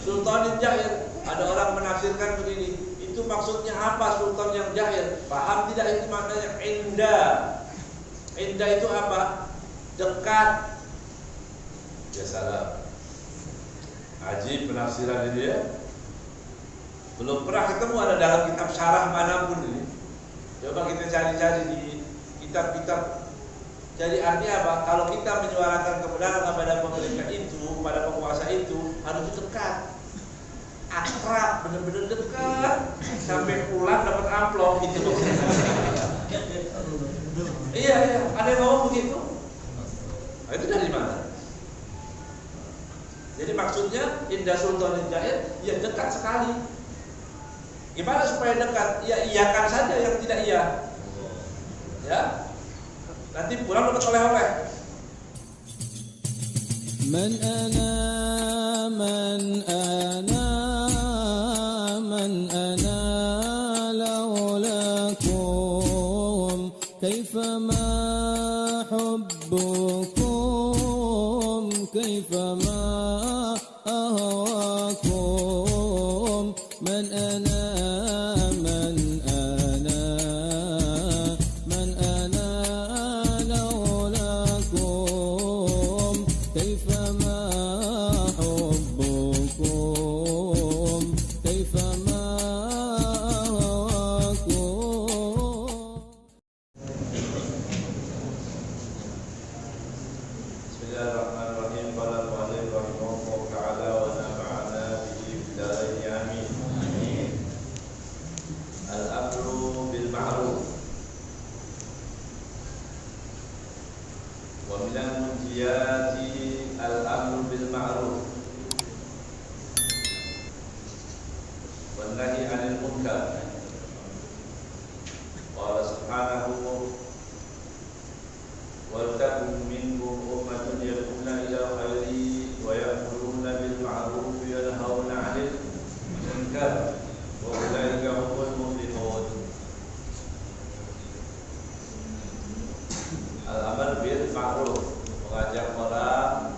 Sultanin Jair. Ada orang menafsirkan begini, itu maksudnya apa sultan yang jahil? Paham tidak itu maknanya indah? Indah itu apa? Dekat. Ya salah. Ajib penafsiran ini ya. Belum pernah ketemu ada dalam kitab syarah manapun ini. Coba kita cari-cari di kitab-kitab. Jadi artinya apa? Kalau kita menyuarakan kebenaran kepada pemerintah itu, kepada penguasa itu, harus dekat, akrab, benar-benar dekat, sampai pulang dapat amplop gitu. Iya, ada yang ngomong begitu. Nah, itu dari mana? Jadi maksudnya Indah Sultanin Jair, ya dekat sekali. Gimana supaya dekat? Ya iyakan saja yang tidak iya. Ya. Nanti pulang dapat oleh-oleh. Man ana laulakum kaifama hubbukum kaifama ahwakum man ana mengajak orang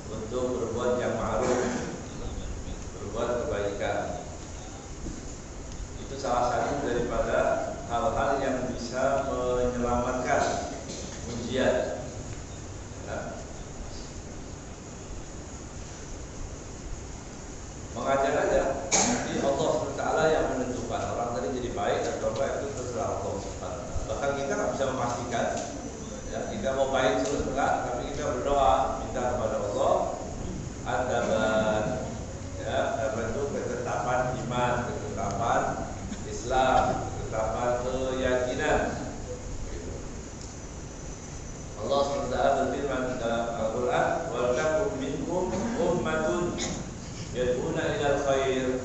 untuk berbuat yang ma'ruf, berbuat kebaikan. Itu salah satu daripada hal-hal yang bisa menyelamatkan ujian. Nah, mengajak aja, nanti Allah SWT yang menentukan orang tadi jadi baik atau enggak, itu terserah Allah SWT. Bahkan kita nggak bisa memastikan. Ya, kita mau baik terus enggak, tapi kita berdoa minta kepada Allah adaban, ya, itu ketetapan iman, ketetapan Islam, ketetapan keyakinan. Allah SWT berfirman dalam Al-Quran, "Wal takum minkum ummatun yad'una ilal khair."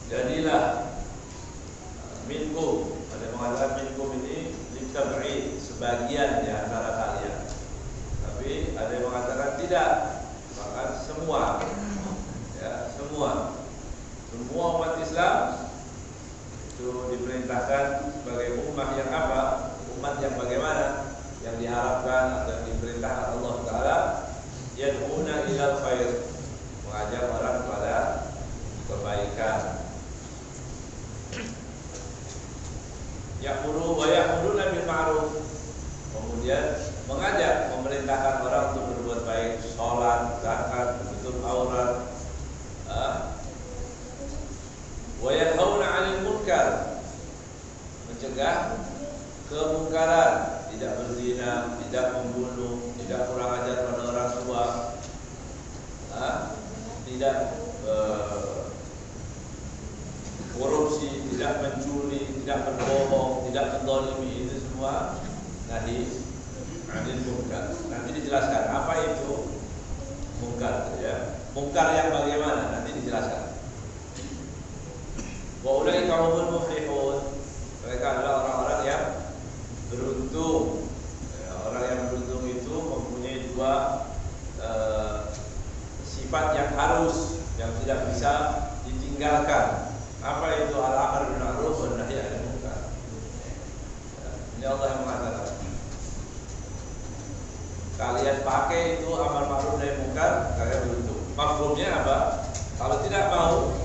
Jadilah minkum, ada yang mengatakan minkum ini tabi'in, sebagian di antara kalian. Tapi ada yang mengatakan tidak, bahkan semua. Ya, semua umat Islam itu diperintahkan sebagai ummah yang apa? Umat yang bagaimana? Yang diharapkan atau yang diperintahkan Allah Ta'ala, yad'una ilal khair, mengajak orang kepada kebaikan. Ya'muru wa ya'muruna bil ma'ruf, kemudian mengajak, memerintahkan orang untuk berbuat baik, sholat, zakat, tutup aurat, wa yanhauna 'anil munkar, mencegah kemungkaran, tidak berzina, tidak membunuh, tidak kurang ajar pada orang tua, tidak korupsi, tidak mencuri, tidak berbohong, tidak menzalimi, itu semua nahi anil munkar. Nanti dijelaskan apa itu munkar, ya. Munkar yang bagaimana nanti dijelaskan. Wa ulaika humul muflihun, mereka adalah orang-orang yang beruntung. Ya, orang yang beruntung itu mempunyai dua sifat yang harus, yang tidak bisa ditinggalkan. Apa itu al-amr bil ma'ruf wa nahy 'anil munkar? Ini Allah yang mengatakan. Kalian pakai itu amar ma'ruf nahi munkar, kalian beruntung. Mafhumnya apa? Kalau tidak mau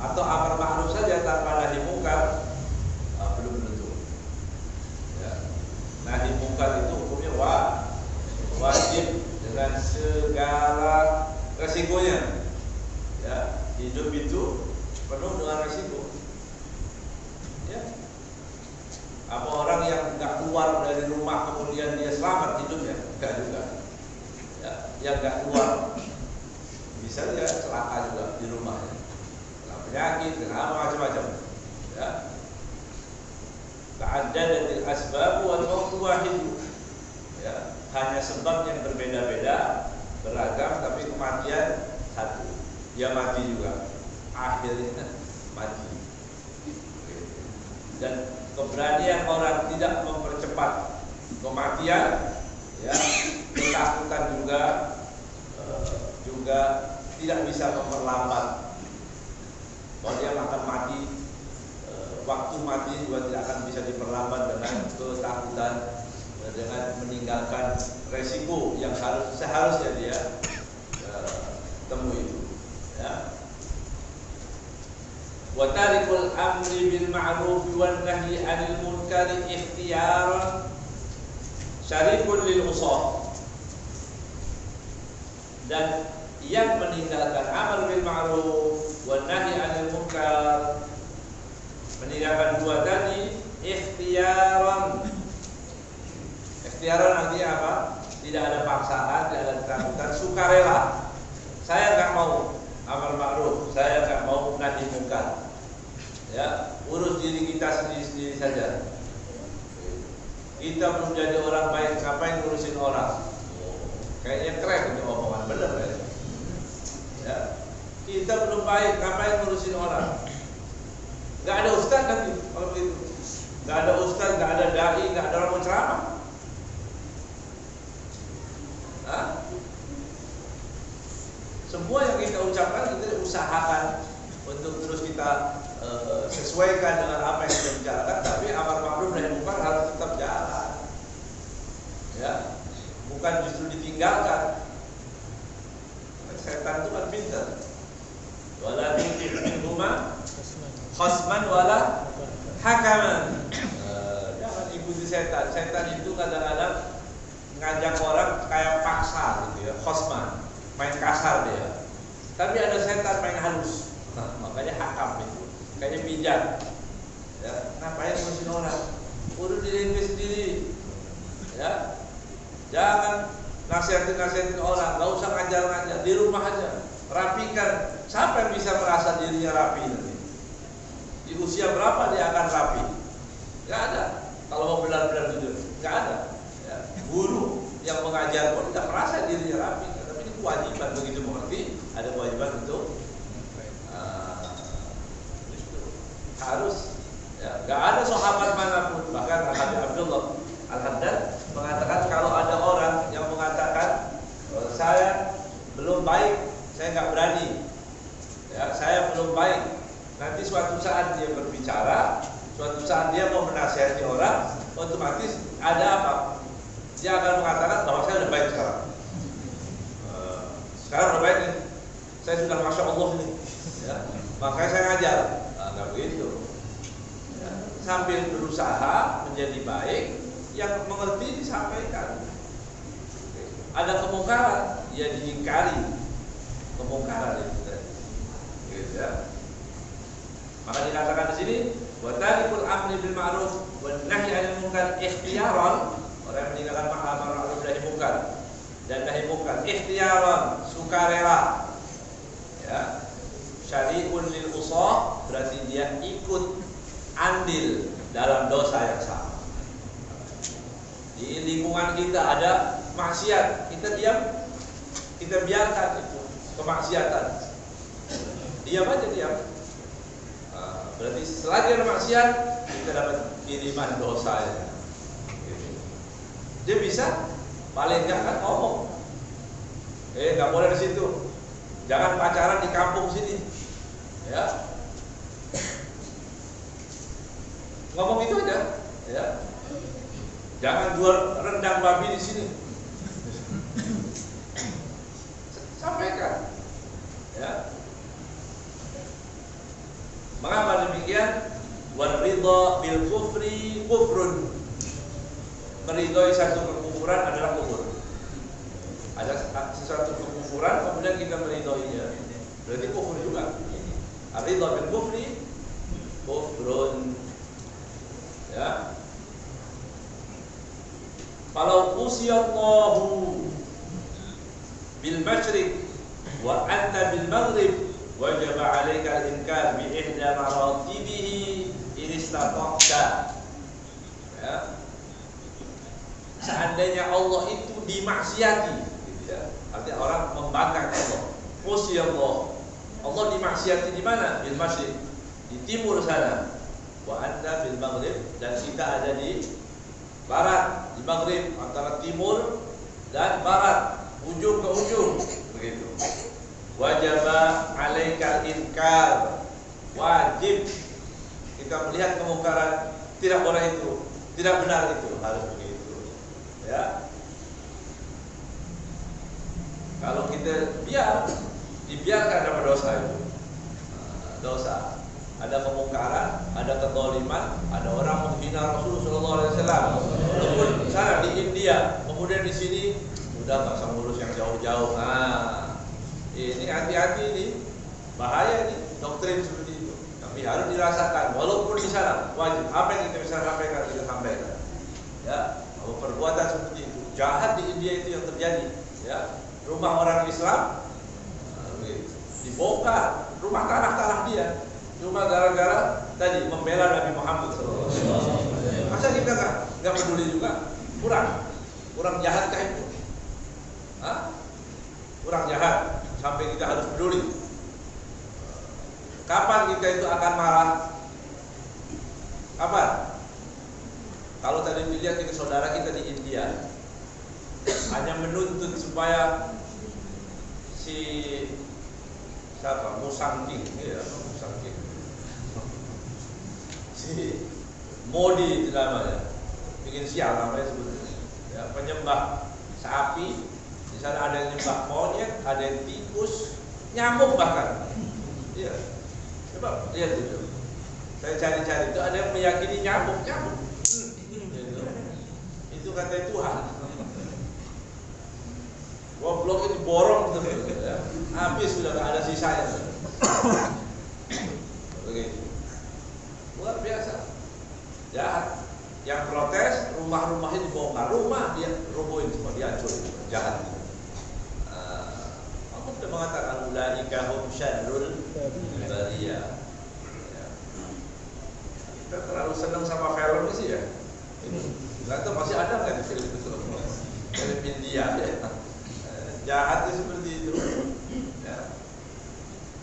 atau amar ma'ruf saja tanpa nahi mungkar, belum tentu. Ya. Nahi mungkar itu hukumnya wajib dengan segala resikonya. Ya, hidup itu penuh dengan resiko. Ya. Apa orang yang nggak keluar dari rumah kemudian dia selamat hidupnya? Enggak juga. Ya, yang nggak keluar bisa dia celaka juga di rumahnya, kena penyakit, kena macam-macam. Ya, ta'addadatil asbab wal mautu wahid. Ya, hanya sebab yang berbeda-beda, beragam, tapi kematian satu. Dia mati juga, akhirnya mati. Dan keberanian orang tidak mempercepat kematian, ya, ketakutan juga tidak bisa memperlambat. Kalau dia akan mati, waktu mati juga tidak akan bisa diperlambat dengan ketakutan, dengan meninggalkan resiko yang seharusnya dia temui itu. Ya. Wa tarikul amri bil ma'ruf wan nahyi 'anil munkari ikhtiyaran syarikun lil usah. Dan yang meninggalkan amar bil ma'ruf wan nahyi 'anil munkar, meninggalkan dua tadi, ikhtiyaran. Ikhtiyaran artinya apa? Tidak ada paksaan, tidak ada ketakutan, sukarela. Saya enggak mau amar ma'ruf, saya enggak mau nahi munkar. Ya, urus diri kita sendiri-sendiri saja. Kita belum jadi orang baik, ngapain ngurusin orang? Kayaknya keren itu omongan, bener ya? Ya, kita belum baik, ngapain ngurusin orang? Gak ada ustaz nanti kalau begitu. Gak ada ustaz, gak ada dai, gak ada orang menceramah. Hah? Semua yang kita ucapkan kita usahakan untuk terus kita sesuaikan dengan apa yang kita bicarakan, tapi amar ma'ruf nahi munkar harus tetap jalan. Ya, bukan justru ditinggalkan. Setan itu kan pintar. Wala tuti' minhuma khasman wala hakaman. Jangan ikuti setan. Setan itu kadang-kadang ngajak orang kayak paksa gitu ya, khasman, main kasar dia. Tapi ada setan main halus. Makanya hakam itu, kayaknya pijat. Ya, ngapain ngurusin orang? Urus diri sendiri. Ya, jangan nasihatin orang, nggak usah ngajar di rumah aja, rapikan. Siapa yang bisa merasa dirinya rapi nanti? Di usia berapa dia akan rapi? Nggak ada. Kalau mau benar-benar jujur, nggak ada. Ya, guru yang mengajar pun nggak merasa dirinya rapi, tapi ini kewajiban begitu mengerti. Ada kewajiban untuk harus. Ya, nggak ada sahabat manapun, bahkan Habib Abdullah Al-Haddad mengatakan kalau ada orang yang mengatakan saya belum baik, saya nggak berani, ya, saya belum baik. Nanti suatu saat dia berbicara, suatu saat dia mau menasihati orang, otomatis ada apa? Dia akan mengatakan bahwa saya sudah baik sekarang. Sekarang sudah baik nih, saya sudah masya Allah nih, ya, makanya saya ngajar. Nggak begitu. Ya, sambil berusaha menjadi baik, yang mengerti disampaikan. Ada kemungkaran, ya diingkari kemungkaran itu. Gitu ya. Maka dikatakan di sini, wa tarikul amri bil ma'ruf wan nahyi 'anil munkar ikhtiyaran, orang yang meninggalkan amar ma'ruf nahi munkar dan nahi munkar ikhtiyaran, sukarela. Ya. Syari'un lil usah, berarti dia ikut andil dalam dosa yang sama. Di lingkungan kita ada maksiat, kita diam, kita biarkan itu kemaksiatan. Diam aja, diam. Berarti selagi ada maksiat, kita dapat kiriman dosa ya. Dia bisa, paling enggak kan ngomong. Nggak boleh di situ. Jangan pacaran di kampung sini. Ya. Ngomong itu aja, ya. Jangan jual rendang babi di sini. ridha bil kufri kufrun. Meridhoi satu kekufuran adalah kufur. Ada sesuatu kekufuran kemudian kita meridhoinya, berarti kufur juga. Ridha bil kufri kufrun. Ya. Falau qusiyallahu bil masyriq wa anta bil maghrib wajib 'alaika al-inkar bi ihda maratibihi in istata'ta. Ya. Seandainya Allah itu dimaksiati, gitu ya. Artinya orang membanggakan Allah. Qusiyallah. Allah dimaksiati di mana? Bil masyriq, di timur sana. Wa anta bil maghrib, dan kita ada di barat, di maghrib, antara timur dan barat, ujung ke ujung, begitu. Wajaba 'alaikal inkar, wajib kita melihat kemungkaran, tidak boleh itu, tidak benar itu, harus begitu. Ya. Kalau kita dibiarkan sama dosa itu, dosa. Ada kemungkaran, ada kezaliman, ada orang menghina Rasulullah SAW. Walaupun sana di India, kemudian di sini udah nggak usah ngurus yang jauh-jauh. Nah, ini hati-hati ini, bahaya ini doktrin seperti itu. Tapi harus dirasakan. Walaupun di sana wajib apa yang kita bisa sampaikan kita sampaikan. Ya, kalau perbuatan seperti itu, jahat di India itu yang terjadi. Ya, rumah orang Islam dibongkar, rumah tanah dia. Cuma gara-gara tadi membela Nabi Muhammad SAW. Masa kita nggak peduli juga? Kurang jahatkah itu? Hah? Kurang jahat sampai kita harus peduli. Kapan kita itu akan marah? Kapan? Kalau tadi dilihat kita saudara kita di India hanya menuntut supaya si siapa? Musangking, ya, Musangking. Si Modi itu namanya, bikin sial namanya sebetulnya. Ya, penyembah sapi, di sana ada yang nyembah monyet, ada yang tikus, nyamuk bahkan. Iya, coba lihat itu. Saya cari-cari itu ada yang meyakini nyamuk. Itu kata Tuhan. Goblok itu borong gitu, ya. Habis sudah nggak ada sisanya. Begitu. Luar biasa. Jahat. Yang protes, rumah-rumahnya dibongkar, rumah dia robohin semua, dihancurin, jahat. Aku sudah mengatakan ulaika hum syarrul bariyah. Kita terlalu senang sama film sih ya. Nggak tahu masih ada nggak di film itu? Film India ya. Jahatnya seperti itu. Ya.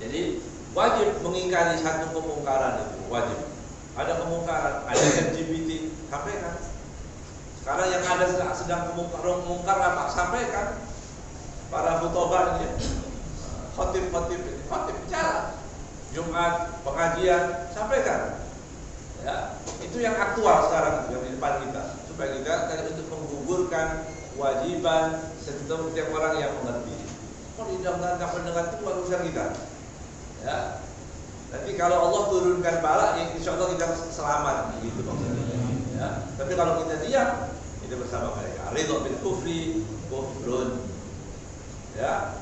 Jadi wajib mengingkari satu kemungkaran itu, wajib. Ada kemungkaran, ada LGBT, sampaikan. Sekarang yang ada sedang mungkar apa? Sampaikan. Para khutbah ini, khotib bicara. Jumat, pengajian, sampaikan. Ya, itu yang aktual sekarang yang di depan kita, supaya kita untuk menggugurkan kewajiban setiap orang yang mengerti. Kalau tidak mendengar itu urusan kita. Ya. Nanti kalau Allah turunkan bala, ya insya Allah kita selamat, gitu maksudnya. Ya. Tapi kalau kita diam, kita bersama mereka. Ridho bil kufri kufrun. Ya.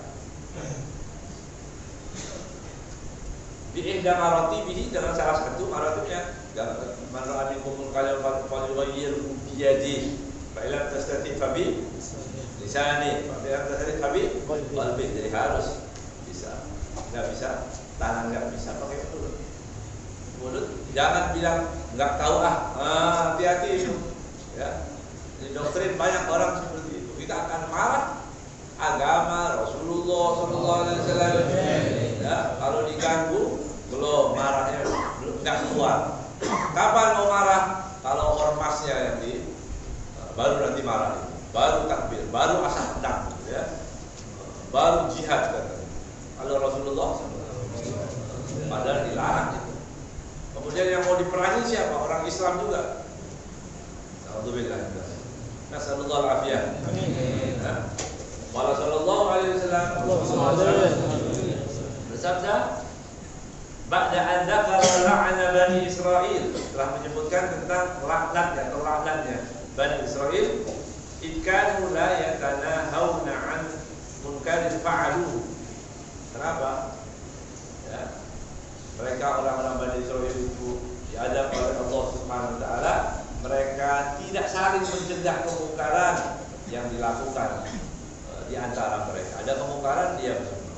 Bi ihda maratibihi, dengan salah satu maratibnya, man ra'a minkum munkaran falyughayyir bi yadihi, fa illam tastati' fa bi lisani, fa illam tastati' fa bi qalbi. Jadi harus bisa. Enggak bisa tangan, nggak bisa pakai mulut. Jangan bilang nggak tahu hati-hati itu. Ya, di doktrin banyak orang seperti itu. Kita akan marah agama Rasulullah SAW. Ya, kalau diganggu belum marahnya nggak keluar. Kapan mau marah? Kalau ormasnya yang baru nanti marah. Baru takbir, baru asal pedang, ya. Baru jihad katanya. Kalau Rasulullah padahal dilarang itu. Kemudian yang mau diperangi siapa? Orang Islam juga. Alhamdulillah. Nasallallahu alaihi wasallam. Qala sallallahu alaihi wasallam bersabda, Ba'da an dzakara la'ana Bani Israil, telah menyebutkan tentang laknatnya atau laknatnya Bani Israil, ikanu la yatanahawna an munkarin fa'alu. Kenapa? Ya. Mereka orang-orang Bani Israil itu diadab oleh Allah Subhanahu wa taala, mereka tidak saling mencegah kemungkaran yang dilakukan di antara mereka. Ada kemungkaran, dia semua.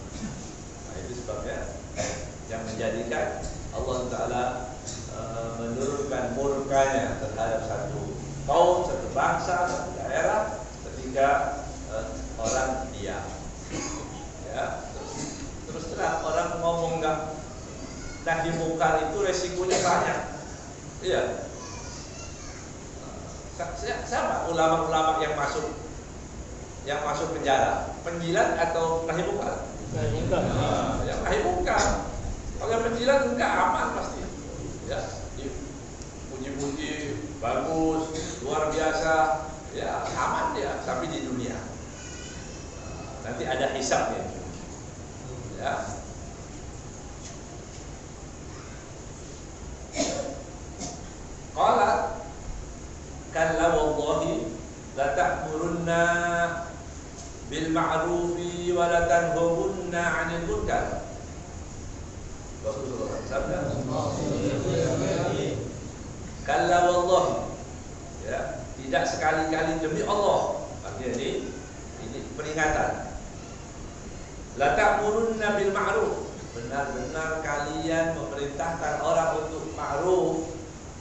Nah, itu sebabnya yang menjadikan Allah Ta'ala menurunkan murkanya terhadap satu kaum, satu bangsa, satu daerah ketika orang diam. Ya, terus terang orang ngomong enggak nahi mungkar itu resikonya banyak. Iya. Siapa ulama-ulama yang masuk penjara? Penjilat atau nahi mungkar? Nahi mungkar. Yang nahi mungkar. Kalau yang penjilat enggak aman pasti. Ya, puji-puji bagus, luar biasa, ya aman dia, tapi di dunia. Nanti ada hisabnya. Ya. Qala kalla wallahi la ta'murunna bil ma'rufi wa la tanhawunna 'anil munkar. Rasulullah sabda kalla wallahi, ya, tidak sekali-kali demi Allah. Artinya ini peringatan. La ta'murunna bil ma'ruf, benar-benar kalian memerintahkan orang untuk ma'ruf,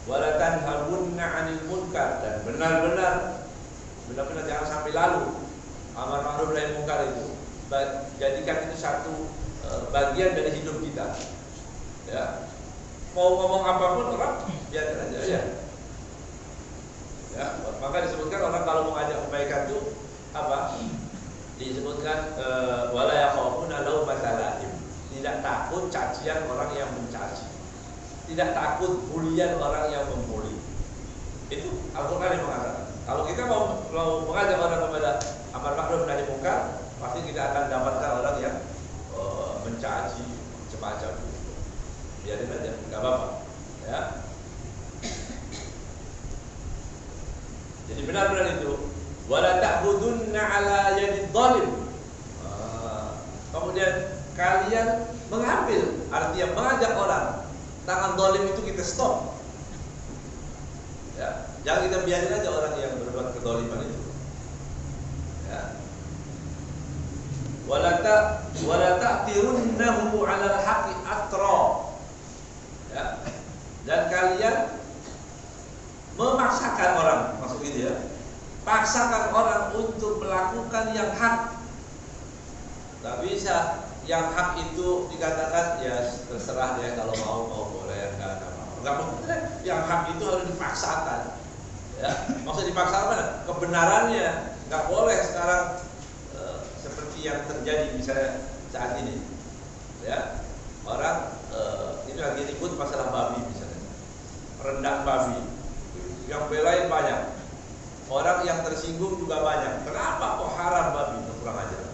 wala tanhawunna 'anil munkar, dan benar-benar jangan sampai lalu amar ma'ruf nahi munkar itu. Jadikan itu satu bagian dari hidup kita. Ya, mau ngomong apapun orang biarin aja ya. Ya, maka disebutkan orang kalau mengajak kebaikan itu apa? Disebutkan wala yakhafuna laumata laim, tidak takut cacian orang yang mencaci, tidak takut bulian orang yang membuli. Itu Al-Qur'an yang mengatakan. Kalau kita mau mengajak orang kepada amar ma'ruf nahi munkar, pasti kita akan dapatkan orang yang mencaci macam-macam. Biarin aja, nggak apa-apa. Ya. Jadi benar-benar itu. Wala ta'budunna ala yadid dhalim. Kemudian kalian mengambil, artinya mengajak orang, tangan zalim itu kita stop. Ya, jangan kita biarin aja orang yang berbuat kedzaliman itu. Ya. Wala ta'tirunnahu 'ala al-haqqi atra. Ya. Dan kalian memaksakan orang, maksud ini ya. Paksakan orang untuk melakukan yang hak. Tak bisa yang hak itu dikatakan ya terserah dia, kalau mau boleh, enggak apa-apa. Enggak boleh. Yang hak itu harus dipaksakan. Ya, maksud dipaksakan mana? Kebenarannya enggak boleh sekarang seperti yang terjadi misalnya saat ini. Ya. Orang ini lagi ribut masalah babi misalnya. Rendang babi. Yang belain banyak. Orang yang tersinggung juga banyak. Kenapa kok haram babi? Kurang ajar.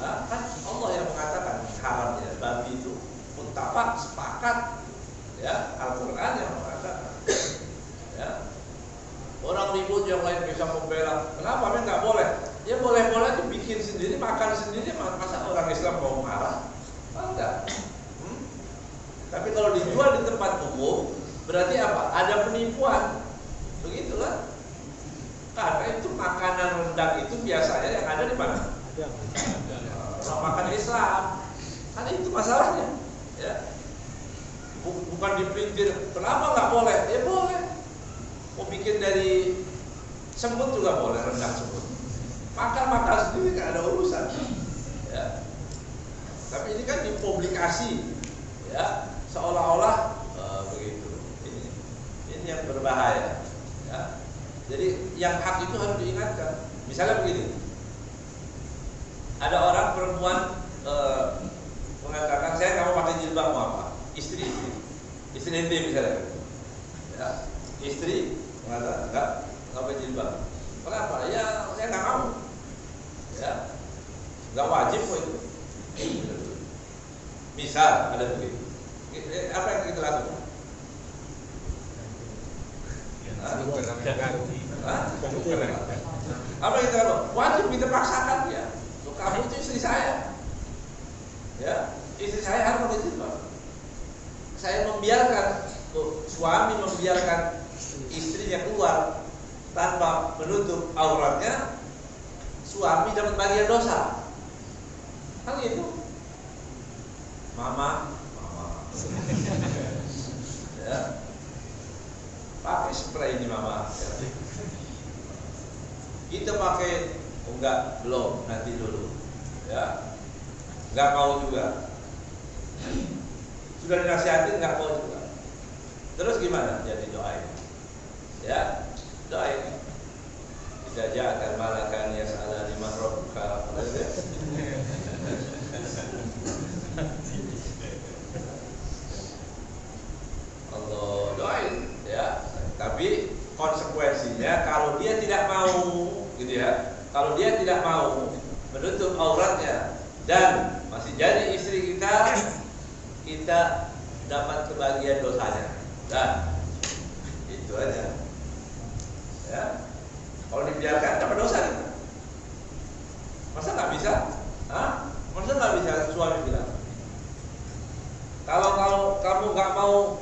Nah, kan Allah yang mengatakan haramnya babi itu muttafaq, sepakat. Ya, Al-Qur'an yang mengatakan. Ya. Orang ribut yang lain bisa membela. Kenapa memang enggak boleh? Ya boleh-boleh dibikin sendiri, makan sendiri, masa orang Islam mau marah? Enggak. Tapi kalau dijual di tempat umum, berarti apa? Ada penipuan. Begitulah. Karena itu makanan rendang itu biasanya yang ada di mana? Orang makan Islam. Karena itu masalahnya. Ya. Bukan dipelintir. Kenapa nggak boleh? Ya boleh. Mau bikin dari semut juga boleh, rendang semut. Makan sendiri nggak ada urusan. Ya. Tapi ini kan dipublikasi, ya, seolah-olah begitu. Ini yang berbahaya. Ya. Jadi yang hak itu harus diingatkan. Misalnya begini, ada orang perempuan mengatakan saya nggak mau pakai jilbab, mau apa? Istri ente misalnya, ya, istri mengatakan nggak pakai jilbab. Kenapa? Ya saya nggak mau. Ya, nggak wajib kok itu. Misal ada begitu. Apa yang kita lakukan? Apa yang kita lakukan? Wajib kita paksakan dia. So, kamu itu istri saya, ya, istri saya harus mengizinkan. Saya membiarkan suami membiarkan istrinya keluar tanpa menutup auratnya, suami dapat bagian dosa. Kan itu, mama, ya, pakai spray ini mama. Ya. Kita pakai, oh enggak, belum, nanti dulu, ya, enggak mau juga. Sudah dinasihatin enggak mau juga. Terus gimana? Jadi doain, ya, doain. Tidak jahat malakan ya salah di makrobuka. Allah doain, ya. Tapi konsekuensinya kalau dia tidak mau, gitu ya. Kalau dia tidak mau menutup auratnya dan masih jadi istri kita, kita dapat kebahagiaan dosanya. Dan itu aja, ya. Kalau dibiarkan dapat dosa kita. Masa nggak bisa? Hah? Masa nggak bisa suami bilang? Kalau kamu nggak mau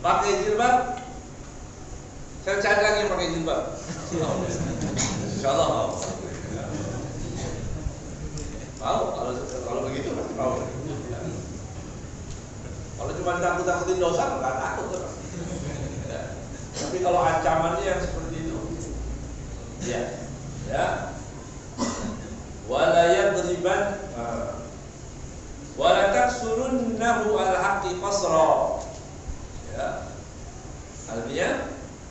pakai jilbab, saya cari lagi yang pakai jilbab. Insyaallah mau. Mau kalau begitu pasti mau. Kalau cuma takut-takutin dosa nggak takut. Ya. Tapi kalau ancamannya yang seperti itu, ya. Wala yadriban wala taksurunnahu al-haqqi qasra. Ya. Artinya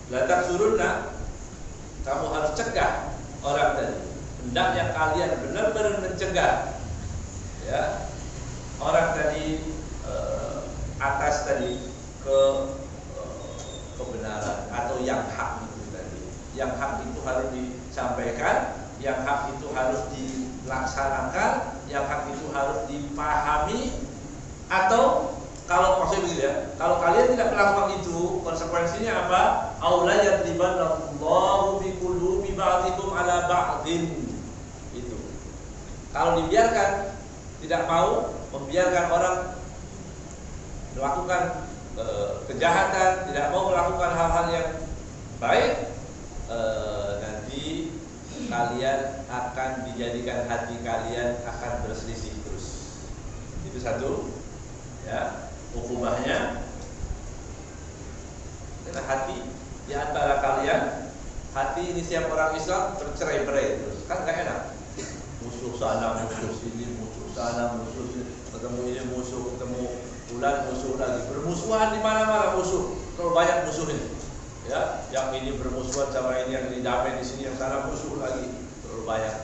la taksurunna, kamu harus cegah orang tadi. Hendaknya kalian benar-benar mencegah, ya, orang tadi atas tadi kebenaran atau yang hak itu tadi. Yang hak itu harus disampaikan, yang hak itu harus dilaksanakan, yang hak itu harus dipahami. Atau kalau maksudnya begitu ya, kalau kalian tidak melakukan itu, konsekuensinya apa? Aula yadribanallahu bi qulubi ba'dikum ala ba'din. Itu. Kalau dibiarkan, tidak mau membiarkan orang melakukan kejahatan, tidak mau melakukan hal-hal yang baik, nanti kalian akan dijadikan hati kalian akan berselisih terus. Itu satu, ya. Hukumahnya, karena hati di antara kalian, hati ini siap orang Islam bercerai-berai terus, kan gak enak. Musuh sana, musuh sini, musuh sana, musuh sini, ketemu ini musuh, ketemu bulan musuh lagi, bermusuhan di mana-mana musuh, terlalu banyak musuh ini, ya. Yang ini bermusuhan sama ini, yang ini damai di sini, yang sana musuh lagi, terlalu banyak.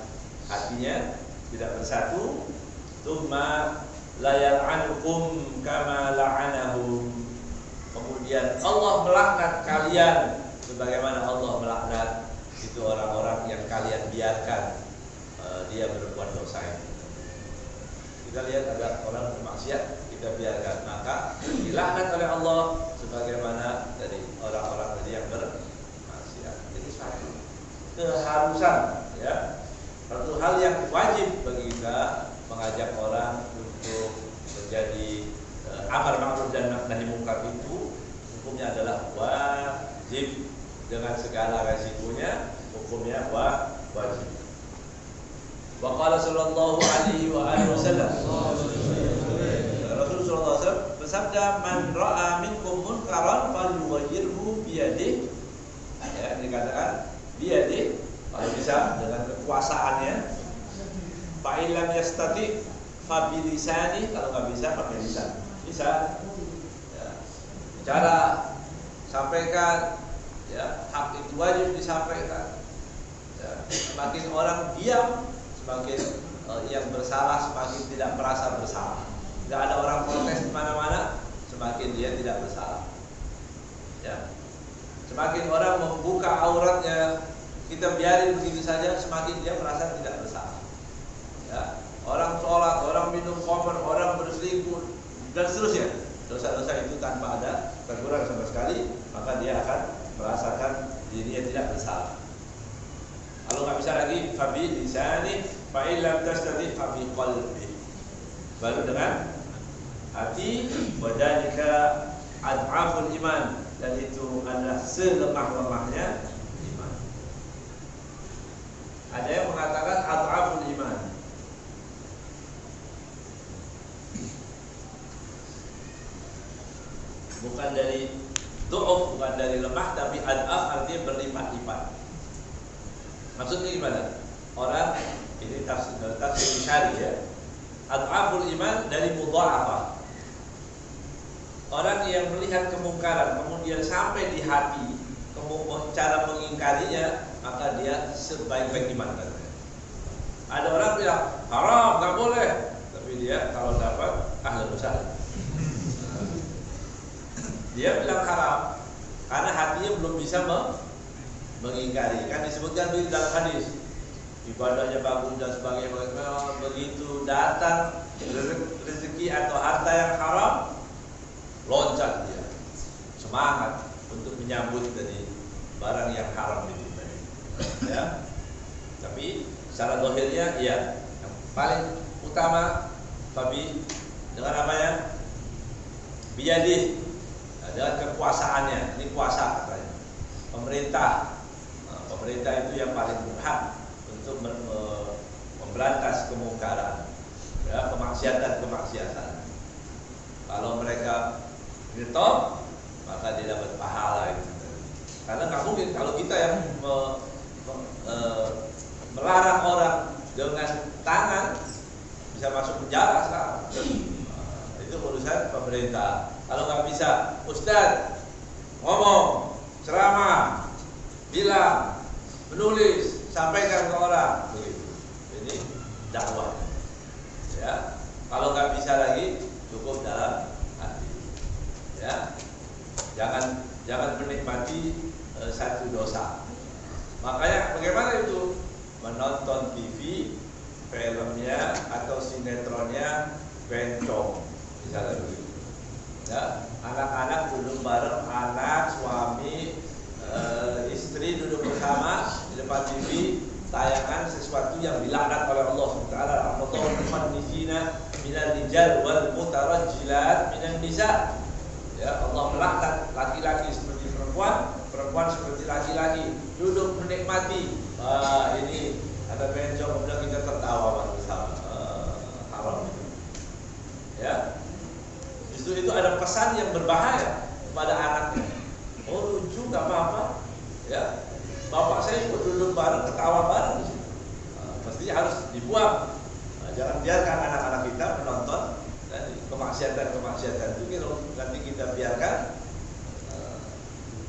Hatinya tidak bersatu. Tsumma la yal'anukum kama la'anahum. Kemudian Allah melaknat kalian sebagaimana Allah melaknat itu orang-orang yang kalian biarkan dia berbuat dosa ini. Kita lihat ada orang bermaksiat, kita biarkan, maka dilaknat oleh Allah sebagaimana dari orang-orang tadi yang bermaksiat. Jadi satu keharusan, ya, satu hal yang wajib bagi kita mengajak orang untuk menjadi amar ma'ruf dan nahi munkar. Itu hukumnya adalah wajib dengan segala resikonya, hukumnya wajib. Wa qala sallallahu alaihi wa alihi wasallam, Rasulullah SAW bersabda, man ra'a minkum munkaran falyughayyirhu biyadihi. Ya, dikatakan biyadihi, kalau bisa dengan kekuasaannya. Fa illam yastati fa bilisani, kalau enggak bisa pakai lisan. Bisa, ya. Cara sampaikan, ya, hak itu wajib disampaikan. Ya, semakin orang diam, semakin yang bersalah semakin tidak merasa bersalah. Tidak ada orang protes di mana-mana, semakin dia tidak bersalah. Ya. Semakin orang membuka auratnya, kita biarin begitu saja, semakin dia merasa tidak bersalah. Ya. Orang sholat, orang minum khamr, orang berselingkuh, dan seterusnya. Dosa-dosa itu tanpa ada teguran sama sekali, maka dia akan merasakan dirinya tidak bersalah. Kalau nggak bisa lagi, fabi lisani, fa illam tastati fabi qalbi. Baru dengan hati, wadalika ad'aful iman, dan itu adalah selemah-lemahnya iman. Ada yang mengatakan ad'aful iman. Bukan dari du'uf, bukan dari lemah, tapi ad'af artinya berlipat-lipat. Maksudnya gimana? Orang ini tafsir syari ya. Ad'aful iman dari mudha'afah. Orang yang melihat kemungkaran kemudian sampai di hati cara mengingkarinya, maka dia sebaik-baik iman. Ada orang bilang haram, nggak boleh, tapi dia kalau dapat ahlan usaha. Dia bilang haram karena hatinya belum bisa mengingkari. Kan disebutkan di dalam hadis, ibadahnya bagus dan sebagainya. Begitu datang rezeki atau harta yang haram, loncat dia, semangat untuk menyambut dari barang yang haram itu tadi. Ya. Tapi secara zahirnya ya, yang paling utama tapi dengan apa ya? Biyadih, dengan kekuasaannya. Ini kuasa katanya. Pemerintah itu yang paling berhak untuk memberantas kemungkaran, ya, kemaksiatan. Kalau mereka ngetop, maka dia dapat pahala itu. Karena nggak mungkin kalau kita yang melarang orang dengan tangan bisa masuk penjara sekarang. Itu urusan pemerintah. Kalau nggak bisa, Ustadz ngomong, ceramah, bilang, menulis, sampaikan ke orang, begitu. Ini dakwah. Ya, kalau nggak bisa lagi, cukup dalam hati. Ya, jangan menikmati satu dosa. Makanya bagaimana itu menonton TV, filmnya atau sinetronnya bencong, misalnya begitu. Ya, anak-anak duduk bareng, anak, suami, istri duduk bersama di depan TV, tayangan sesuatu yang dilaknat oleh Allah SWT. Al-Qur'an al-Nifina minal rijal wal mutarajjilat minan nisa. Ya, Allah melaknat laki-laki seperti perempuan, perempuan seperti laki-laki, duduk menikmati. Ini ada bencong, kemudian kita tertawa bersama. Haram. Ya. Justru itu ada pesan yang berbahaya pada anaknya. Oh, lucu, nggak apa-apa. Ya, bapak saya ikut duduk bareng, ketawa bareng. Pasti harus dibuang. Jangan biarkan anak-anak kita menonton kemaksiatan itu. Kalau nanti kita biarkan,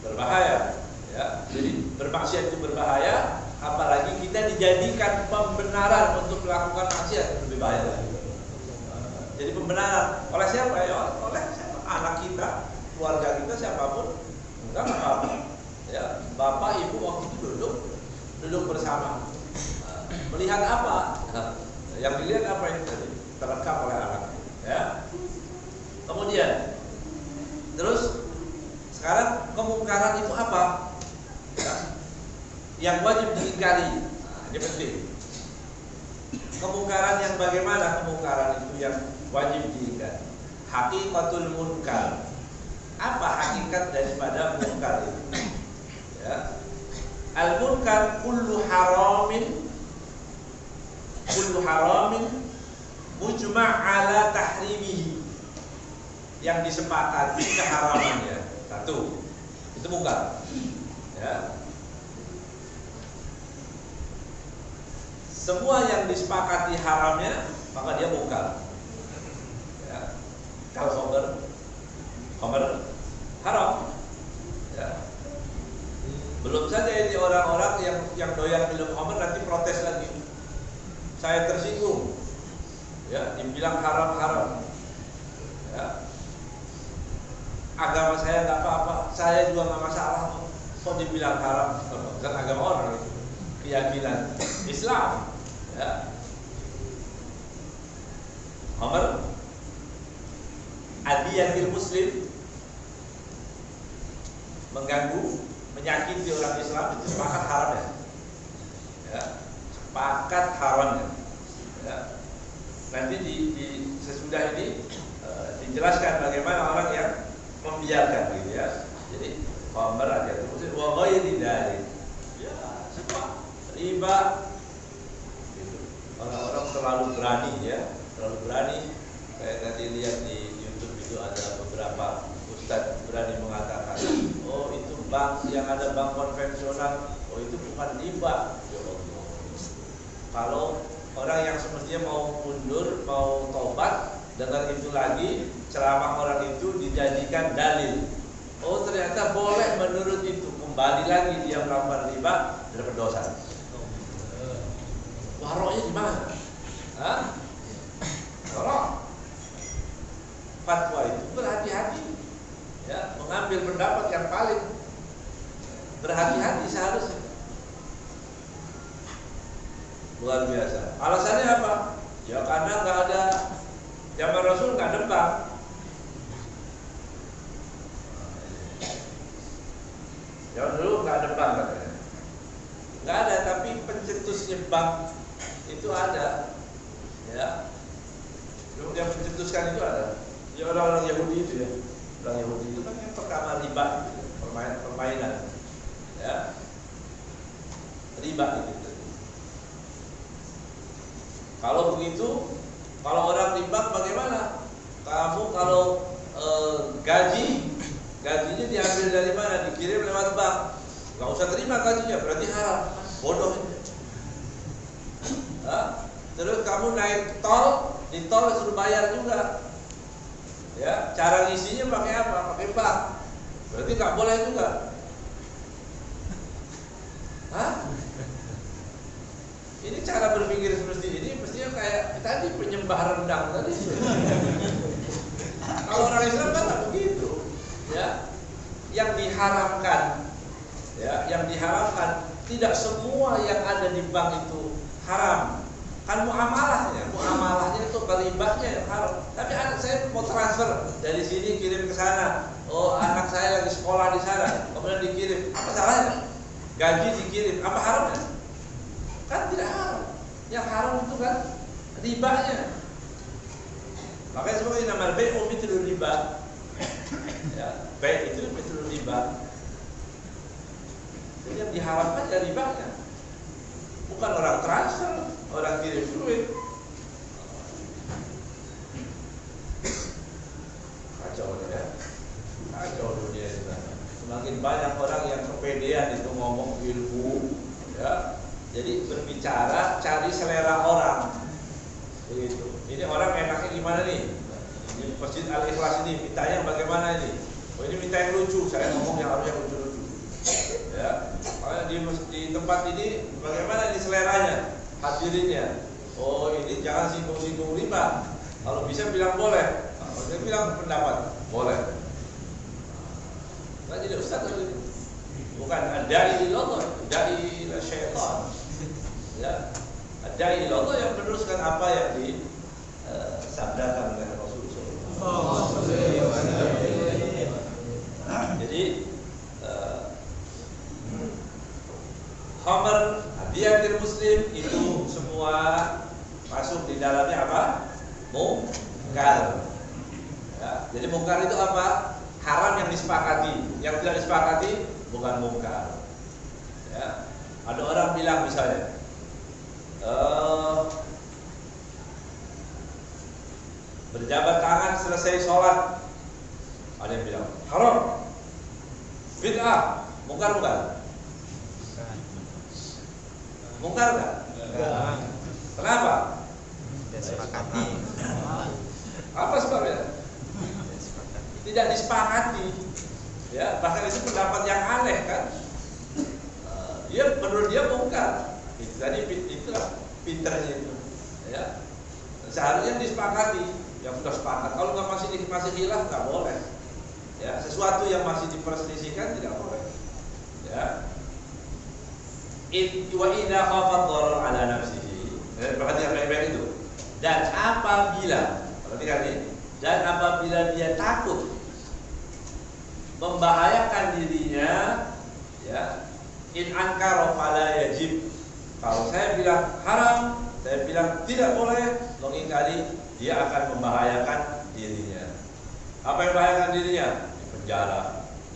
berbahaya. Ya, jadi bermaksiat itu berbahaya. Apalagi kita dijadikan pembenaran untuk melakukan maksiat, lebih bahaya lagi. Jadi pembenaran oleh siapa ya? Oleh siapa? Anak kita, keluarga kita, siapapun. Enggak apa-apa. Ya, bapak ibu waktu itu duduk bersama. Melihat apa? Yang dilihat apa yang tadi terekam oleh anak. Ya. Kemudian, terus sekarang kemungkaran itu apa? Ya. Yang wajib diingkari. Ini penting. Kemungkaran yang bagaimana? Kemungkaran itu yang wajib diingkari. Hakikatul munkar. Apa hakikat daripada munkar itu? Ya. Al munkar kullu haramin mujma' ala tahrimihi. Yang disepakati keharamannya. Satu. Itu munkar. Ya. Semua yang disepakati haramnya, maka dia munkar. Ya. Kalau khamr haram. Ya. Belum saja ini orang-orang yang doyan minum khamr nanti protes lagi. Saya tersinggung. Ya, dibilang haram. Ya. Agama saya nggak apa-apa, saya juga nggak masalah. Kok dibilang haram? Bukan agama orang itu, keyakinan Islam. Ya. Khamr adiyatil muslim, mengganggu, menyakiti orang Islam, itu sepakat haramnya. Ya, sepakat haramnya. Ya. Nanti di sesudah ini dijelaskan bagaimana orang yang membiarkan gitu ya. Jadi khamr adiyatil muslim wa ghairi dzalik. Ya, semua riba. Gitu. Orang-orang terlalu berani ya, terlalu berani. Kayak tadi lihat di YouTube itu ada beberapa ustadz berani mengatakan, oh itu bank yang ada bank konvensional, oh itu bukan riba. Ya Allah. Kalau orang yang semestinya mau mundur, mau tobat, dengar itu lagi, ceramah orang itu dijadikan dalil. Oh ternyata boleh menurut itu, kembali lagi dia melakukan riba dan berdosa. Waroknya di mana? Hah? Warok. Fatwa itu berhati-hati, ya, mengambil pendapat yang paling berhati-hati seharusnya. Luar biasa. Alasannya apa? Ya karena nggak ada zaman Rasul, nggak ada bank. Zaman dulu nggak ada bank katanya. Nggak ada, tapi pencetusnya bank itu ada, ya. Yang pencetuskan itu ada. Ya orang-orang Yahudi itu ya, orang Yahudi itu kan yang pertama riba, permainan, ya, riba itu. Kalau begitu, kalau orang riba bagaimana? Kamu kalau gajinya diambil dari mana? Dikirim lewat bank, nggak usah terima gajinya, berarti haram, bodoh ini. Terus kamu naik tol, di tol suruh bayar juga. Ya, cara ngisinya pakai apa? Pakai bank. Berarti nggak boleh juga. Hah? Ini cara berpikir seperti ini mestinya kayak tadi penyembah rendang tadi. Kalau orang Islam kan nggak begitu. Ya, yang diharamkan, ya, yang diharamkan tidak semua yang ada di bank itu haram. Kan muamalahnya itu beribahnya yang haram. Tapi anak saya mau transfer dari sini kirim ke sana. Oh anak saya lagi sekolah di sana, kemudian dikirim. Apa salahnya? Gaji dikirim, apa haramnya? Kan tidak haram. Yang haram itu kan ribanya. Makanya sebagai nama bai'u mithlul riba. Ya, bai' itu mithlul riba. Jadi yang diharamkan ya ribanya. Bukan orang transfer, orang kirim duit. Kacau ya, kacau dunia ini. Semakin banyak orang yang kepedean itu ngomong ilmu, ya. Jadi berbicara cari selera orang. Begitu. Ini orang enaknya gimana nih? Ini Masjid Al-Ikhlas ini mintanya bagaimana ini? Oh ini minta yang lucu, saya ngomong yang harusnya lucu-lucu. Ya, di tempat ini bagaimana ini seleranya, hadirinnya. Oh ini jangan singgung-singgung riba. Kalau bisa bilang boleh, kalau dia bilang pendapat boleh. Nah jadi ustaz itu bukan adai ilallah, adai syaitan. Ya, adai ilallah yang meneruskan apa yang disabdakan oleh Rasulullah. Jadi khamr hadiyatil muslim itu semua masuk di dalamnya apa? Mungkar. Ya, jadi mungkar itu apa? Haram yang disepakati. Yang tidak disepakati bukan mungkar. Ya. Ada orang bilang misalnya, berjabat tangan selesai sholat. Ada yang bilang haram, bid'ah, mungkar bukan? Mungkar nggak? Kenapa? Tidak sepakati. Apa sebabnya? Tidak disepakati. Ya, bahkan itu pendapat yang aneh kan? Dia menurut dia mungkar. Itu tadi itulah pinternya itu. Ya, seharusnya disepakati. Yang sudah sepakat. Kalau nggak masih khilaf nggak boleh. Ya, sesuatu yang masih diperselisihkan tidak boleh. Ya. Wa idza khafa dharar ala nafsihi. Perhatikan baik-baik itu. Dan apabila, perhatikan ini, Dan apabila dia takut membahayakan dirinya, ya, in ankara fala yajib. Kalau saya bilang haram, saya bilang tidak boleh, mengingkari, dia akan membahayakan dirinya. Apa yang membahayakan dirinya? Di penjara,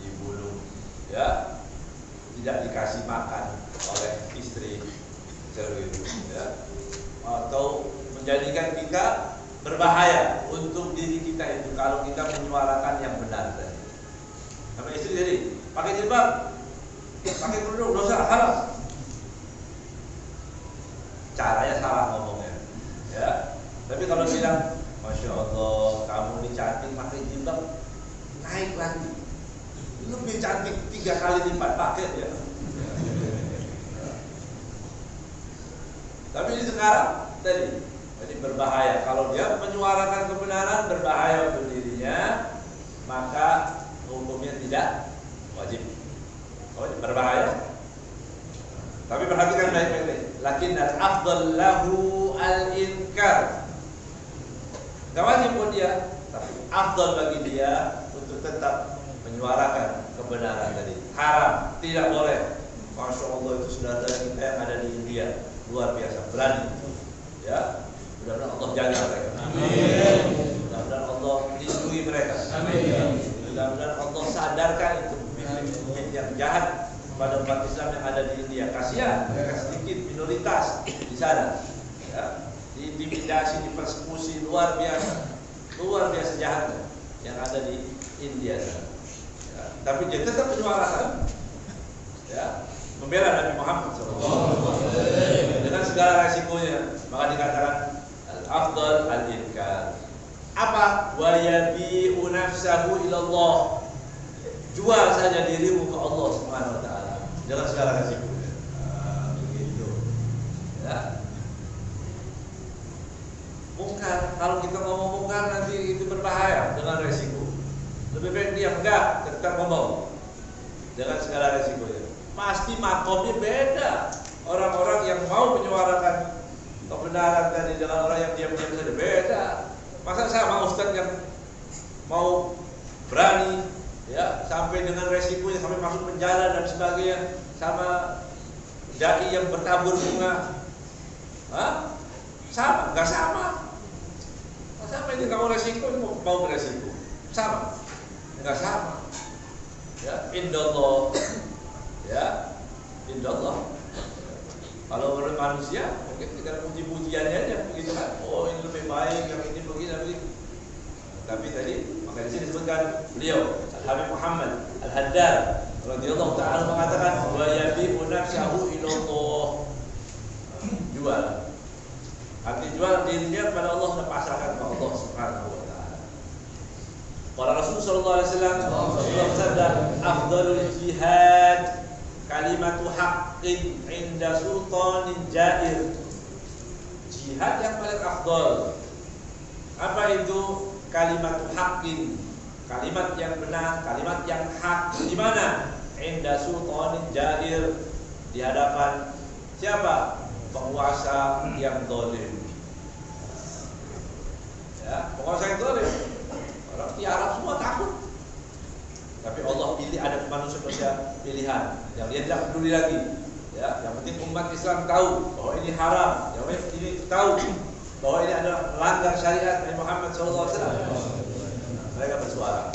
dibunuh, ya, tidak dikasih makan oleh istri, ya, atau menjadikan kita berbahaya untuk diri kita itu kalau kita menyuarakan yang benar tadi. Sama istri jadi pakai jilbab, pakai kerudung, dosa, haram. Caranya salah ngomongnya, ya. Tapi kalau bilang, Masya Allah, kamu ini cantik pakai jilbab, naik lagi, lebih cantik 3 kali lipat pakai ya. Tapi ini sekarang tadi, jadi berbahaya. Kalau dia menyuarakan kebenaran, berbahaya untuk dirinya, maka hukumnya tidak wajib. Oh, berbahaya. Tapi perhatikan baik-baik. Lakin al-afdal lahu al-inkar. Gak wajib buat dia, tapi afdal bagi dia untuk tetap menyuarakan kebenaran tadi. Haram, tidak boleh. Masya Allah, itu saudara kita yang ada di India luar biasa berani, ya. Mudah-mudahan Allah jaga mereka. Amin. Mudah-mudahan Allah lindungi mereka. Amin. Mudah-mudahan Allah sadarkan itu yang jahat pada umat Islam yang ada di India. Kasihan mereka sedikit minoritas di sana, ya. Diintimidasi, dipersekusi luar biasa jahatnya yang ada di India. Ya. Tapi dia tetap menyuarakan, ya, membela Nabi Muhammad SAW dengan segala resikonya. Maka dikatakan al-afdal al-inkar. Apa? Wa yabi'u nafsahu ilallah. Jual saja dirimu ke Allah Subhanahu wa taala dengan segala resikonya. Begitu. Ya. Mungkar, kalau kita ngomong mungkar nanti itu berbahaya dengan resiko. Lebih baik dia enggak, tetap ngomong dengan segala resikonya. Pasti makomnya beda. Orang-orang yang mau menyuarakan kebenaran tadi dengan orang yang diam-diam saja beda. Masa sama ustaz yang mau berani, ya, sampai dengan resikonya sampai masuk penjara dan sebagainya, sama dai yang bertabur bunga, hah? Sama? Enggak sama. Sama ini kamu resiko, ini mau beresiko, sama? Enggak sama. Ya, indallah. Ya, indallah. Kalau menurut manusia, mungkin kita puji-pujiannya aja, begitu kan? Oh, ini lebih baik, yang ini begini, begitu. Tapi tadi, maka di sini disebutkan beliau Al-Habib Muhammad Al-Haddad radhiyallahu ta'ala mengatakan wa yabi'u nafsahu ilallah. Jual. Arti jual dirinya kepada Allah dan pasrahkan kepada Allah Subhanahu wa taala. Qala Rasulullah sallallahu alaihi wasallam bersabda, afdhalul jihad kalimatu haqqin 'inda sultanin jair. Jihad yang paling afdal. Apa itu kalimatu haqqin? Kalimat yang benar, kalimat yang hak. Di mana? 'Inda sultanin jair, di hadapan siapa? Penguasa yang zalim. Ya, penguasa yang zalim. Orang di Arab semua takut. Tapi Allah pilih, ada manusia pilihan yang dia tidak peduli lagi. Ya, yang penting umat Islam tahu bahwa ini haram. Yang penting ini tahu bahwa ini adalah melanggar syariat Nabi Muhammad SAW. Mereka bersuara.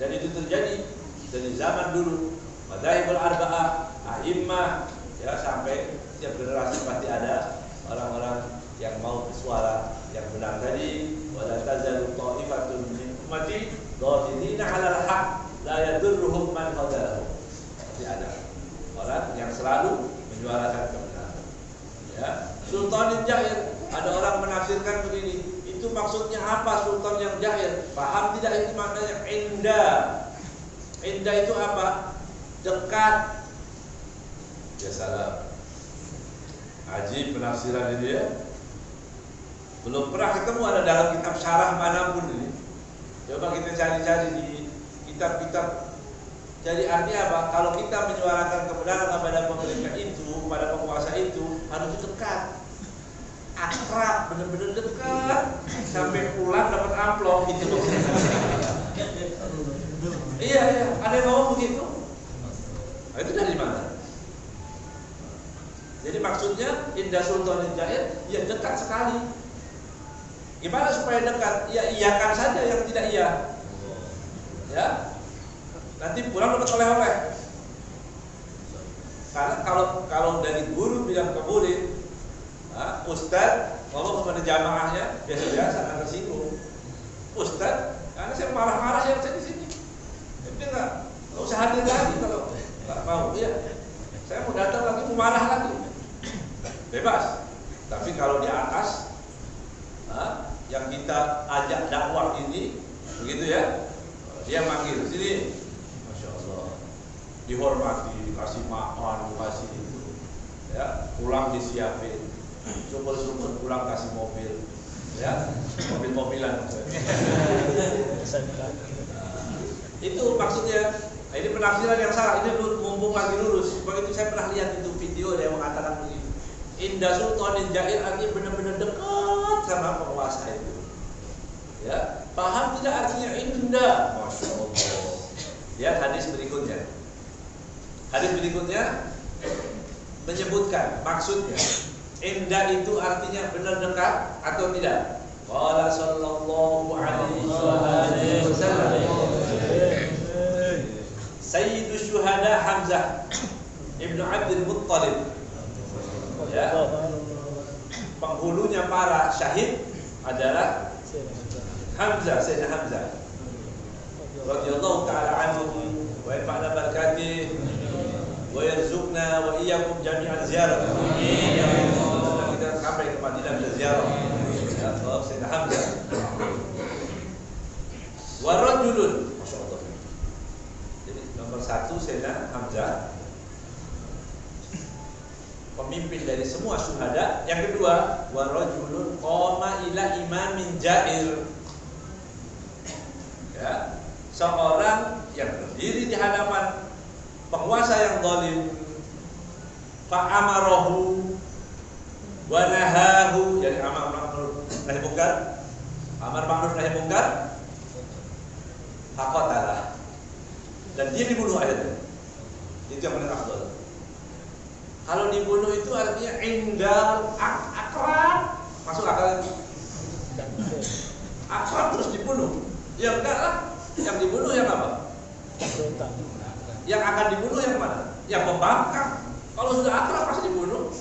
Dan itu terjadi dari zaman dulu. Madzhabul arba'ah, a'immah, ya, sampai setiap generasi pasti ada orang-orang yang mau bersuara yang benar tadi. Wala tazalu ta'ifatun min ummati dhahirina 'alal haqq la yadurruhum man khadalahum. Pasti ada orang yang selalu menyuarakan kebenaran. Ya, Sultanin Jair, ada orang menafsirkan begini, itu maksudnya apa sultan yang jahil? Paham tidak itu maknanya indah? Indah itu apa? Dekat. Ya salah. Ajib penafsiran ini ya. Belum pernah ketemu ada dalam kitab syarah manapun ini. Coba kita cari-cari di kitab-kitab. Jadi artinya apa? Kalau kita menyuarakan kebenaran kepada pemerintah itu, kepada penguasa itu, harus dekat, akrab, benar-benar dekat. sampai pulang dapat amplop gitu maksudnya. Iya, ada yang ngomong begitu. Nah, itu dari mana? Jadi maksudnya Indah Sultanin Jair ya dekat sekali. Gimana supaya dekat? Ya iyakan saja yang tidak iya. Ya. Nanti pulang dapat oleh-oleh. Karena kalau dari guru bilang ke murid, Ustaz ngomong kepada jamaahnya biasa-biasa nggak tersinggung. Ustaz, karena saya marah-marah yang saya di sini. Dia nggak usah hadir lagi kalau nggak mau. Iya, saya mau datang lagi, mau marah lagi, bebas. Tapi kalau di atas, yang kita ajak dakwah ini, begitu ya, dia manggil sini, masya Allah, dihormati, dikasih makan, dikasih itu, ya, pulang disiapin, syukur-syukur pulang kasih mobil, ya, mobil-mobilan. Itu maksudnya. Nah, ini penafsiran yang salah. Ini mumpung lagi lurus. Begitu saya pernah lihat itu video yang mengatakan begini. Indah Sultanin Jair artinya benar-benar dekat sama penguasa itu. Ya, paham tidak artinya indah? Masya Allah. Lihat hadis berikutnya. Hadis berikutnya menyebutkan maksudnya. Indah itu artinya benar dekat atau tidak? Qala sallallahu alaihi wasallam. Sayyidu syuhada Hamzah Ibnu Abdul Muttalib, ya, penghulunya para syahid adalah Hamzah, Sayyidina Hamzah radhiyallahu ta'ala anhu wa yafa'na barakatih wa yarzuqna wa iyyakum jami'an ziarah. Kita sampai ke Madinah bisa ziarah. Ya, Sayyidina Hamzah wa rajulun, masyaallah. Jadi nomor satu Sayyidina Hamzah, pemimpin dari semua syuhada. Yang kedua, wa rajulun qama ila imamin jair. Ya, seorang yang berdiri di hadapan penguasa yang zalim, fa amarahu wa nahahu, jadi amar ma'ruf nahi munkar, amar ma'ruf nahi munkar, faqatalah, dan dia dibunuh akhirnya. Itu yang paling afdal. Kalau dibunuh itu artinya indal akrab, masuk akal itu. Akrab terus dibunuh. Ya enggak lah. Yang dibunuh yang apa? Yang akan dibunuh yang mana? Yang pembangkang. Kalau sudah akrab pasti dibunuh.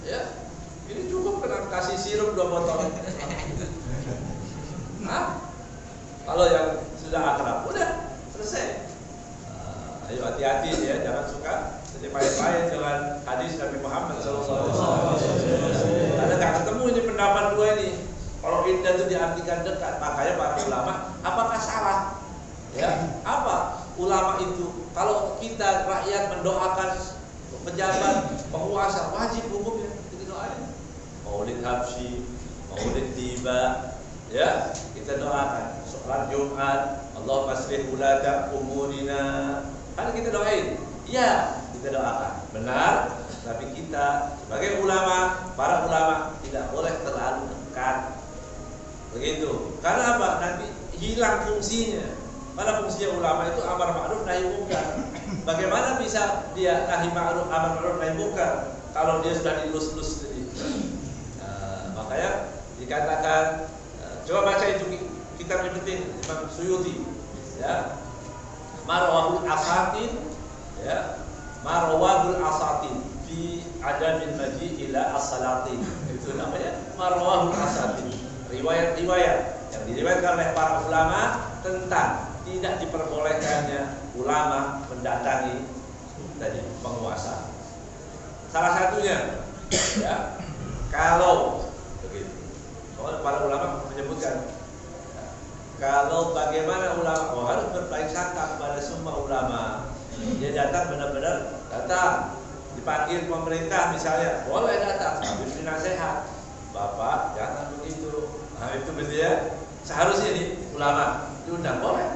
Ya, ini cukup kena kasih sirup 2 botol. Kalau yang sudah akrab udah selesai. Ayo hati-hati ya, jangan suka jadi pahit-pahit dengan hadis Nabi Muhammad SAW. Karena nggak ketemu ini pendapat gue ini. Kalau indah itu diartikan dekat, makanya para ulama, apakah salah? Ya, apa ulama itu? Kalau kita rakyat mendoakan pejabat, penguasa, wajib hukumnya kita doain. Maulid Habsyi, Maulid Tiba, ya kita doakan. Sholat Jumat, Allahumma aslih ulata umurina. Kan kita doain, iya kita doakan, benar. Tapi kita sebagai ulama, para ulama tidak boleh terlalu dekat, begitu. Karena apa? Nanti hilang fungsinya. Karena fungsinya ulama itu amar ma'ruf nahi munkar. Bagaimana bisa dia nahi ma'ruf, amar ma'ruf nahi munkar kalau dia sudah dilus-lus tadi? Makanya dikatakan, coba baca itu kitab yang penting Imam Suyuti, ya. Marwahul asatin, ya, marwahul asatin fi adamin maji ila as-salatin. Itu namanya marwahul asatin. Riwayat-riwayat yang diriwayatkan oleh para ulama tentang tidak diperbolehkannya ulama mendatangi tadi penguasa. Salah satunya, ya, kalau begitu. Soalnya para ulama menyebutkan, kalau bagaimana ulama harus berbaik sangka kepada semua ulama. Dia datang benar-benar datang, dipanggil pemerintah misalnya, boleh datang, habis nasihat, Bapak jangan begitu. Nah itu dia seharusnya nih ulama diundang, boleh.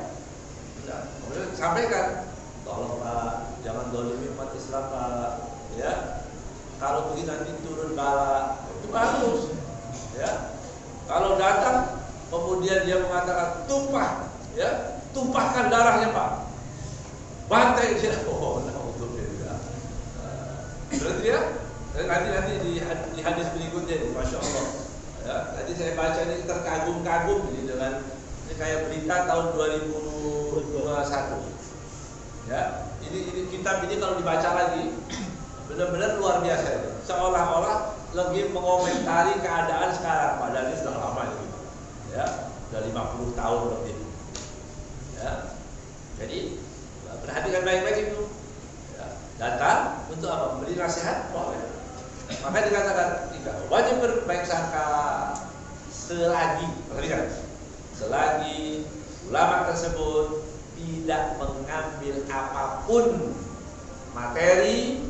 Kemudian sampaikan, tolong Pak, jangan dolimi umat Islam Pak, ya. Kalau begini nanti turun bala, itu bagus, ya. Kalau datang kemudian dia mengatakan tumpah, ya, tumpahkan darahnya Pak, bantai dia. Oh, alhamdulillah. Berarti ya, nanti di hadis berikutnya, masya Allah. Ya, tadi saya baca ini terkagum-kagum ini dengan ini kayak berita tahun 2021. Ya, ini kitab ini kalau dibaca lagi benar-benar luar biasa itu. Seolah-olah lagi mengomentari keadaan sekarang, padahal ini sudah lama itu. Ya, sudah 50 tahun lebih. Ya. Jadi perhatikan baik-baik itu. Ya, datang untuk apa? Memberi nasihat, boleh. Maka dikatakan tidak wajib berbaik sangka selagi, perhatikan, selagi ulama tersebut tidak mengambil apapun materi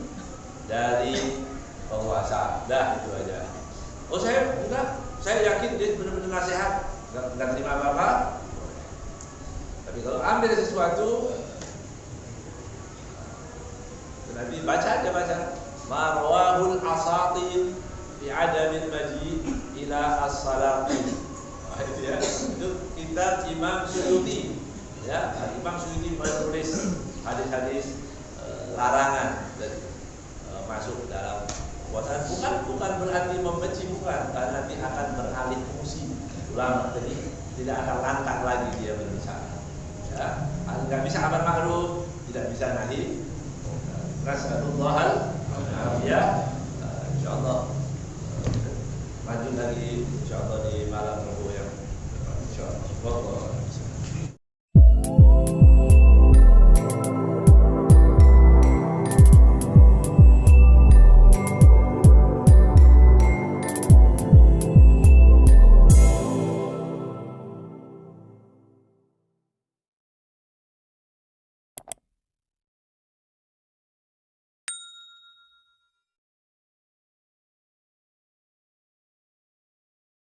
dari penguasa. Dah itu aja. Oh saya enggak, saya yakin dia benar-benar nasihat, enggak terima apa-apa. Tapi kalau ambil sesuatu, nanti baca aja baca. Marwahul asatin fi adamil maji ila as-salaqin. Itu ya, itu kitab Imam Suyuti. Ya, Imam Suyuti menulis hadis-hadis larangan dan masuk dalam puasa. Bukan berarti membenci, bukan, karena nanti akan beralih fungsi. Ulama jadi tidak akan lantang lagi dia berbicara. Ya, enggak bisa amar ma'ruf, tidak bisa nahi. Nasallallahu ya